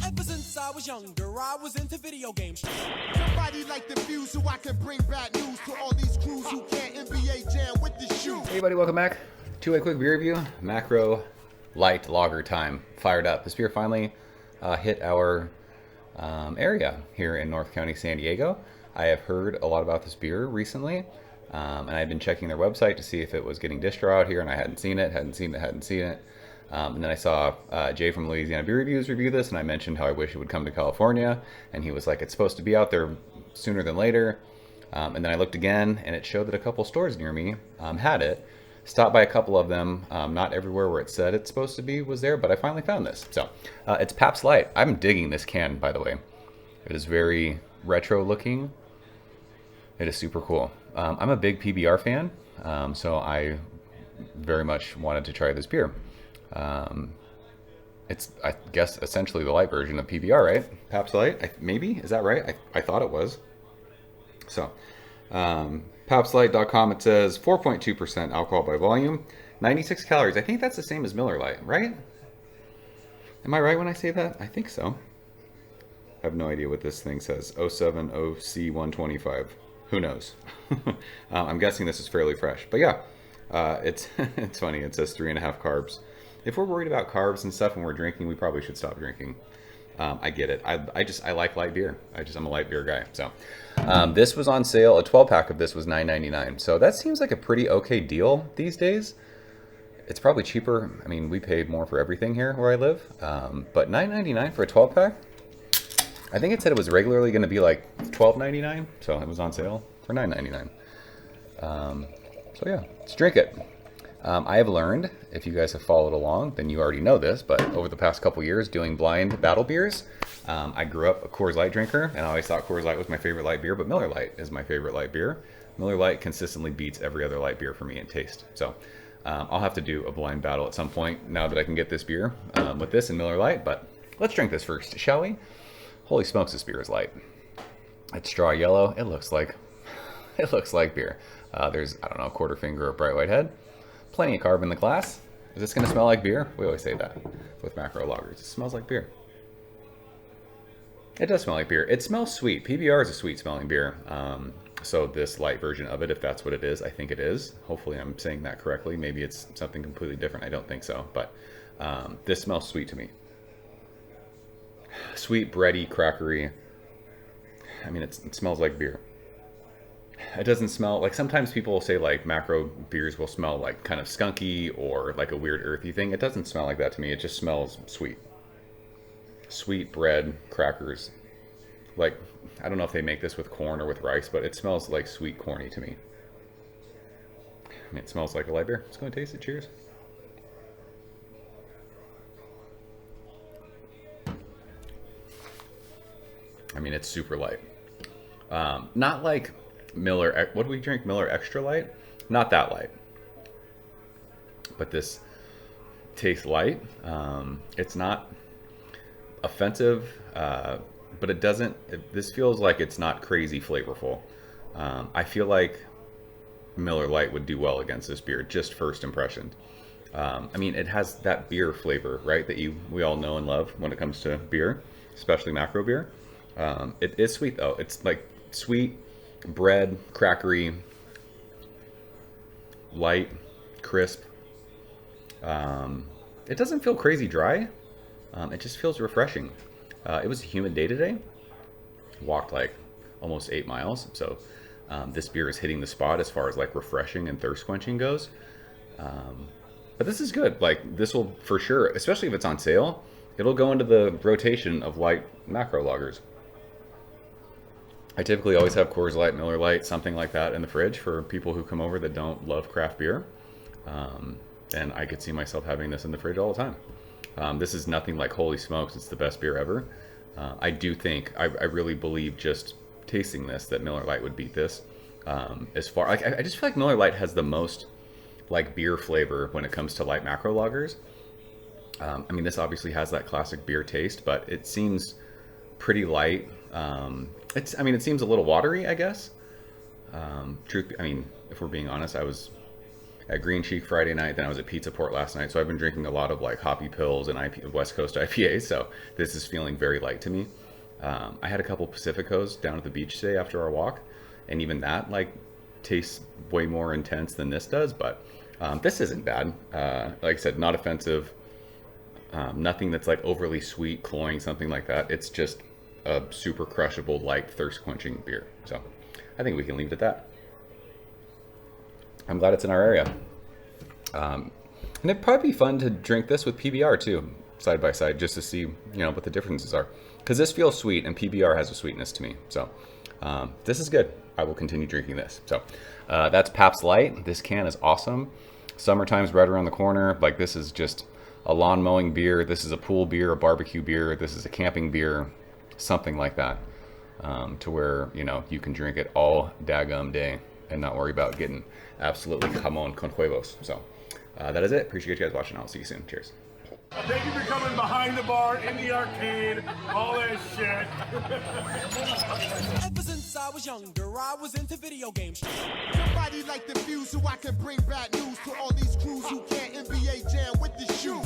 Ever since I was younger, I was into video games. Somebody like the fuse so I can bring bad news to all these crews who can't NBA jam with the shoe. Hey everybody, welcome back to a quick beer review. Macro Light Lager time. Fired up. This beer finally hit our area here in North County, San Diego. I have heard a lot about this beer recently, and I've been checking their website to see if it was getting distro out here, and I hadn't seen it. And then I saw Jay from Louisiana Beer Reviews review this, and I mentioned how I wish it would come to California, and he was like, it's supposed to be out there sooner than later. And then I looked again, and it showed that a couple stores near me had it. Stopped by a couple of them. Not everywhere where it said it's supposed to be was there, but I finally found this. So it's Pabst Light. I'm digging this can, by the way. It is very retro looking. It is super cool. I'm a big PBR fan, so I very much wanted to try this beer. It's, I guess, essentially the light version of PBR, right? Pabst Light, maybe? Is that right? I thought it was. So, PabstLight.com, it says 4.2% alcohol by volume, 96 calories. I think that's the same as Miller Lite, right? Am I right when I say that? I think so. I have no idea what this thing says. 070C125. Who knows? I'm guessing this is fairly fresh. But yeah, it's it's funny. It says 3.5 carbs. If we're worried about carbs and stuff when we're drinking, we probably should stop drinking. I get it. I like light beer. I'm a light beer guy. So this was on sale. A 12-pack of this was $9.99. So that seems like a pretty okay deal these days. It's probably cheaper. I mean, we paid more for everything here where I live. But $9.99 for a 12-pack? I think it said it was regularly going to be like $12.99. So it was on sale for $9.99. So yeah, let's drink it. I have learned, if you guys have followed along, then you already know this, but over the past couple years doing blind battle beers, I grew up a Coors Light drinker, and I always thought Coors Light was my favorite light beer, but Miller Lite is my favorite light beer. Miller Lite consistently beats every other light beer for me in taste. So I'll have to do a blind battle at some point now that I can get this beer with this and Miller Lite, but let's drink this first, shall we? Holy smokes, this beer is light. It's straw yellow. It looks like beer. There's, I don't know, a quarter finger of bright white head. Plenty of carb in the glass. Is this going to smell like beer? We always say that with macro lagers. It smells like beer. It does smell like beer. It smells sweet. PBR is a sweet smelling beer. So this light version of it, if that's what it is, I think it is. Hopefully I'm saying that correctly. Maybe it's something completely different. I don't think so. But this smells sweet to me. Sweet, bready, crackery. I mean, it smells like beer. It doesn't smell like, sometimes people will say like macro beers will smell like kind of skunky or like a weird earthy thing. It doesn't smell like that to me. It just smells sweet. Sweet bread, crackers. Like, I don't know if they make this with corn or with rice, but it smells like sweet corny to me. I mean, it smells like a light beer. Let's go and taste it. Cheers. I mean, it's super light. Not like Miller, what do we drink? Miller Extra Light? Not that light. But this tastes light. It's not offensive, but it doesn't, this feels like it's not crazy flavorful. I feel like Miller Lite would do well against this beer, just first impression. I mean, it has that beer flavor, right, that we all know and love when it comes to beer, especially macro beer. It is sweet though. It's like sweet, bread, crackery, light, crisp. It doesn't feel crazy dry. It just feels refreshing. It was a humid day today. Walked like almost 8 miles. So this beer is hitting the spot as far as like refreshing and thirst quenching goes. But this is good. Like, this will for sure, especially if it's on sale, it'll go into the rotation of light macro lagers. I typically always have Coors Light, Miller Lite, something like that in the fridge for people who come over that don't love craft beer. And I could see myself having this in the fridge all the time. This is nothing like holy smokes, it's the best beer ever. I do think, I really believe just tasting this, that Miller Lite would beat this. As far, like, I just feel like Miller Lite has the most like beer flavor when it comes to light macro lagers. I mean, this obviously has that classic beer taste, but it seems pretty light. I mean, it seems a little watery, I guess. I mean, if we're being honest, at Green Cheek Friday night, then I was at Pizza Port last night. So I've been drinking a lot of like hoppy pills and West Coast IPAs. So this is feeling very light to me. I had a couple Pacificos down at the beach today after our walk, and even that like tastes way more intense than this does. But this isn't bad. Like I said, not offensive. Nothing that's like overly sweet, cloying, something like that. It's just a super crushable, light, thirst-quenching beer. So I think we can leave it at that. I'm glad it's in our area. And it'd probably be fun to drink this with PBR too, side by side, just to see, you know, what the differences are. Because this feels sweet, and PBR has a sweetness to me. So this is good. I will continue drinking this. So that's Pabst Light. This can is awesome. Summertime's right around the corner. Like, this is just a lawn mowing beer. This is a pool beer, a barbecue beer. This is a camping beer, something like that, to where, you know, you can drink it all daggum day and not worry about getting absolutely jamon con huevos. So that is it. Appreciate you guys watching. I'll see you soon. Cheers. Thank you for coming behind the bar, in the arcade, all that shit. Ever since I was younger, I was into video games. Somebody like the fuse so I can bring bad news to all these crews who can't NBA jam with the shoe.